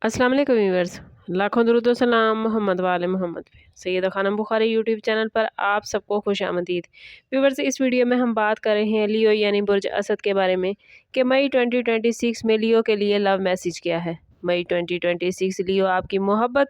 अस्सलाम वालेकुम व्यूअर्स, लाखों दुरूद व सलाम मोहम्मद वाले मोहम्मद पे। सैयदा खानम बुखारी यूट्यूब चैनल पर आप सबको खुश आमदीद। व्यूअर्स, इस वीडियो में हम बात कर रहे हैं लियो यानी बुर्ज असद के बारे में कि मई 2026 में लियो के लिए लव मैसेज क्या है। मई 2026 लियो आपकी मोहब्बत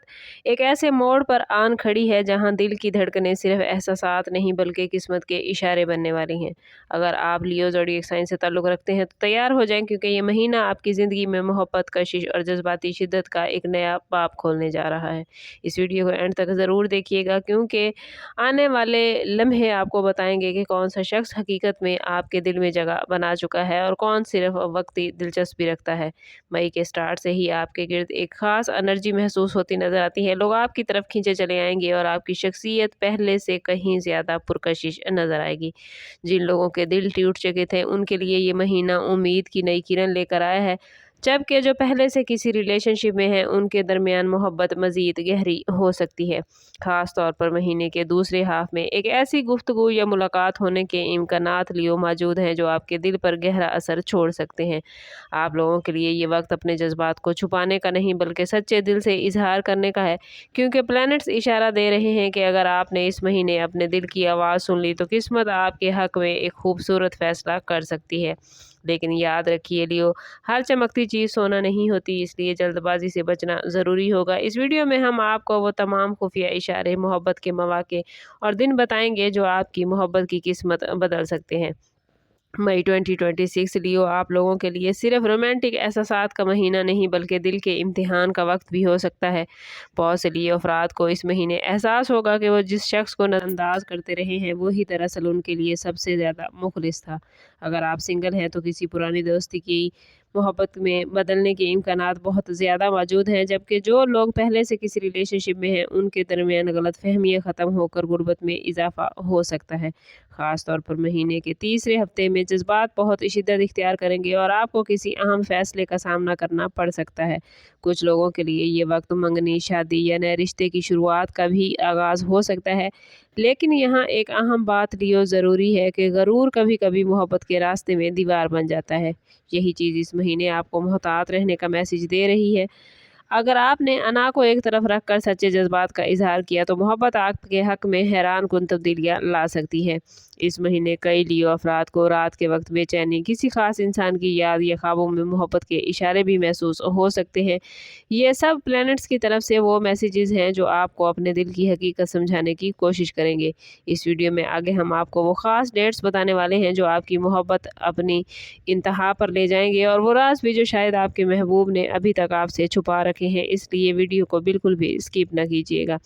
एक ऐसे मोड़ पर आन खड़ी है जहां दिल की धड़कनें सिर्फ एहसासात नहीं बल्कि किस्मत के इशारे बनने वाली हैं। अगर आप लियो ज़ोडिएक साइन से ताल्लुक़ रखते हैं तो तैयार हो जाएं, क्योंकि ये महीना आपकी ज़िंदगी में मोहब्बत, कशिश और जज्बाती शिद्दत का एक नया बाब खोलने जा रहा है। इस वीडियो को एंड तक ज़रूर देखिएगा, क्योंकि आने वाले लम्हे आपको बताएंगे कि कौन सा शख्स हकीकत में आपके दिल में जगह बना चुका है और कौन सिर्फ वक्ती दिलचस्पी रखता है। मई के स्टार्ट से ही आपके गिर्द एक ख़ास एनर्जी महसूस होती नज़र आती है। लोग आपकी तरफ खींचे चले आएंगे और आपकी शख्सियत पहले से कहीं ज़्यादा पुरकशिश नज़र आएगी। जिन लोगों के दिल टूट चुके थे उनके लिए ये महीना उम्मीद की नई किरण लेकर आया है, जबकि जो पहले से किसी रिलेशनशिप में हैं उनके दरमियान मोहब्बत मज़ीद गहरी हो सकती है। ख़ास तौर पर महीने के दूसरे हाफ में एक ऐसी गुफ्तगू या मुलाकात होने के इम्कानात लियो मौजूद हैं जो आपके दिल पर गहरा असर छोड़ सकते हैं। आप लोगों के लिए ये वक्त अपने जज्बात को छुपाने का नहीं बल्कि सच्चे दिल से इजहार करने का है, क्योंकि प्लैनेट्स इशारा दे रहे हैं कि अगर आपने इस महीने अपने दिल की आवाज़ सुन ली तो किस्मत आपके हक में एक खूबसूरत फैसला कर सकती है। लेकिन याद रखिए लियो, हर चमकती चीज़ सोना नहीं होती, इसलिए जल्दबाजी से बचना ज़रूरी होगा। इस वीडियो में हम आपको वो तमाम खुफिया इशारे, मोहब्बत के मौके और दिन बताएंगे जो आपकी मोहब्बत की किस्मत बदल सकते हैं। मई 2026 लियो आप लोगों के लिए सिर्फ रोमांटिक एहसासात का महीना नहीं बल्कि दिल के इम्तिहान का वक्त भी हो सकता है। बहुत से लियो अफराद को इस महीने एहसास होगा कि वो जिस शख्स को नज़रअंदाज करते रहे हैं वही दरअसल उनके लिए सबसे ज़्यादा मुखलिस था। अगर आप सिंगल हैं तो किसी पुरानी दोस्ती की मोहब्बत में बदलने के इम्कानात बहुत ज़्यादा मौजूद हैं, जबकि जो लोग पहले से किसी रिलेशनशिप में हैं उनके दरमियान गलतफहमियाँ ख़त्म होकर गुर्बत में इजाफा हो सकता है। ख़ास तौर पर महीने के तीसरे हफ्ते में जज्बात बहुत शिद्दत इख्तियार करेंगे और आपको किसी अहम फैसले का सामना करना पड़ सकता है। कुछ लोगों के लिए ये वक्त मंगनी, शादी या नए रिश्ते की शुरुआत का भी आगाज़ हो सकता है। लेकिन यहाँ एक अहम बात लियो ज़रूरी है कि गरूर कभी कभी मोहब्बत के रास्ते में दीवार बन जाता है। यही चीज़ इस महीने आपको मोहतात रहने का मैसेज दे रही है। अगर आपने अना को एक तरफ रखकर सच्चे जज्बात का इजहार किया तो मोहब्बत आपके हक में हैरान कुन तब्दीलियाँ ला सकती है। इस महीने कई लियो अफराद को रात के वक्त बेचैनी, किसी खास इंसान की याद या ख्वाबों में मोहब्बत के इशारे भी महसूस हो सकते हैं। ये सब प्लैनेट्स की तरफ से वो मैसेजेस हैं जो आपको अपने दिल की हकीकत समझाने की कोशिश करेंगे। इस वीडियो में आगे हम आपको वो ख़ास डेट्स बताने वाले हैं जो आपकी मोहब्बत अपनी इंतहा पर ले जाएंगे और वो राज भी जो शायद आपके महबूब ने अभी तक आपसे छुपा रखे हैं, इसलिए वीडियो को बिल्कुल भी स्किप ना कीजिएगा।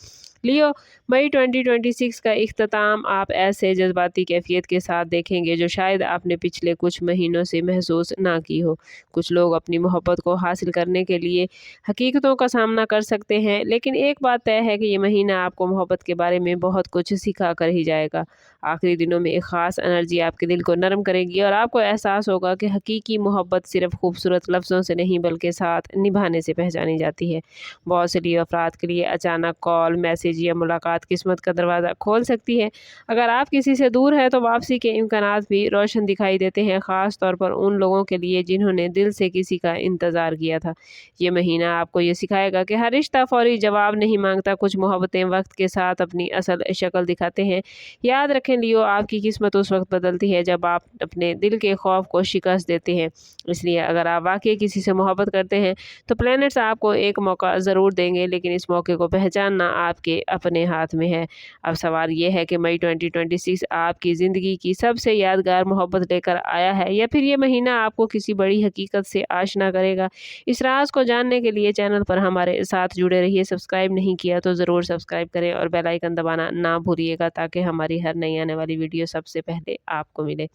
लियो, मई 2026 का इख्तिताम आप ऐसे जज्बाती कैफियत के साथ देखेंगे जो शायद आपने पिछले कुछ महीनों से महसूस ना की हो। कुछ लोग अपनी मोहब्बत को हासिल करने के लिए हकीकतों का सामना कर सकते हैं, लेकिन एक बात तय है कि ये महीना आपको मोहब्बत के बारे में बहुत कुछ सिखा कर ही जाएगा। आखिरी दिनों में एक ख़ास एनर्जी आपके दिल को नरम करेगी और आपको एहसास होगा कि हकीकी मोहब्बत सिर्फ खूबसूरत लफ्ज़ों से नहीं बल्कि साथ निभाने से पहचानी जाती है। बहुत से लियो अफराद के लिए अचानक कॉल, मैसेज या मुलाकात किस्मत का दरवाज़ा खोल सकती है। अगर आप किसी से दूर हैं तो वापसी के इम्कानात भी रोशन दिखाई देते हैं, ख़ास तौर पर उन लोगों के लिए जिन्होंने दिल से किसी का इंतज़ार किया था। ये महीना आपको ये सिखाएगा कि हर रिश्ता फौरी जवाब नहीं मांगता, कुछ मोहब्बतें वक्त के साथ अपनी असल शक्ल दिखाते हैं। याद रखें लियो, आपकी किस्मत उस वक्त बदलती है जब आप अपने दिल के खौफ को शिकस्त देते हैं। इसलिए अगर आप वाकई किसी से मोहब्बत करते हैं तो प्लैनेट्स आपको एक मौका ज़रूर देंगे, लेकिन इस मौके को पहचानना आपके अपने हाथ में है। अब सवाल ये है कि मई 2026 आपकी ज़िंदगी की सबसे यादगार मोहब्बत लेकर आया है या फिर ये महीना आपको किसी बड़ी हकीकत से आशना करेगा। इस राज को जानने के लिए चैनल पर हमारे साथ जुड़े रहिए। सब्सक्राइब नहीं किया तो ज़रूर सब्सक्राइब करें और बेल आइकन दबाना ना भूलिएगा, ताकि हमारी हर नई आने वाली वीडियो सबसे पहले आपको मिले।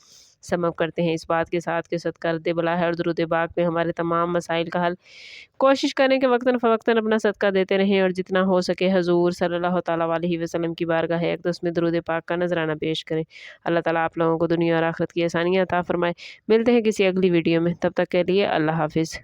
समझ करते हैं इस बात के साथ कि सदका बला है और दुरूद पाक में हमारे तमाम मसाइल का हल। कोशिश करें कि वक्तन फ़वक्तन अपना सदका देते रहें और जितना हो सके हजूर सल्लल्लाहु ताला अलैहि वसल्लम की बारगाह अक़दस में दुरूद पाक का नजराना पेश करें। अल्लाह ताला आप लोगों को दुनिया और आखिरत की आसानियाँ अता फरमाए। मिलते हैं किसी अगली वीडियो में, तब तक के लिए अल्लाह हाफिज़।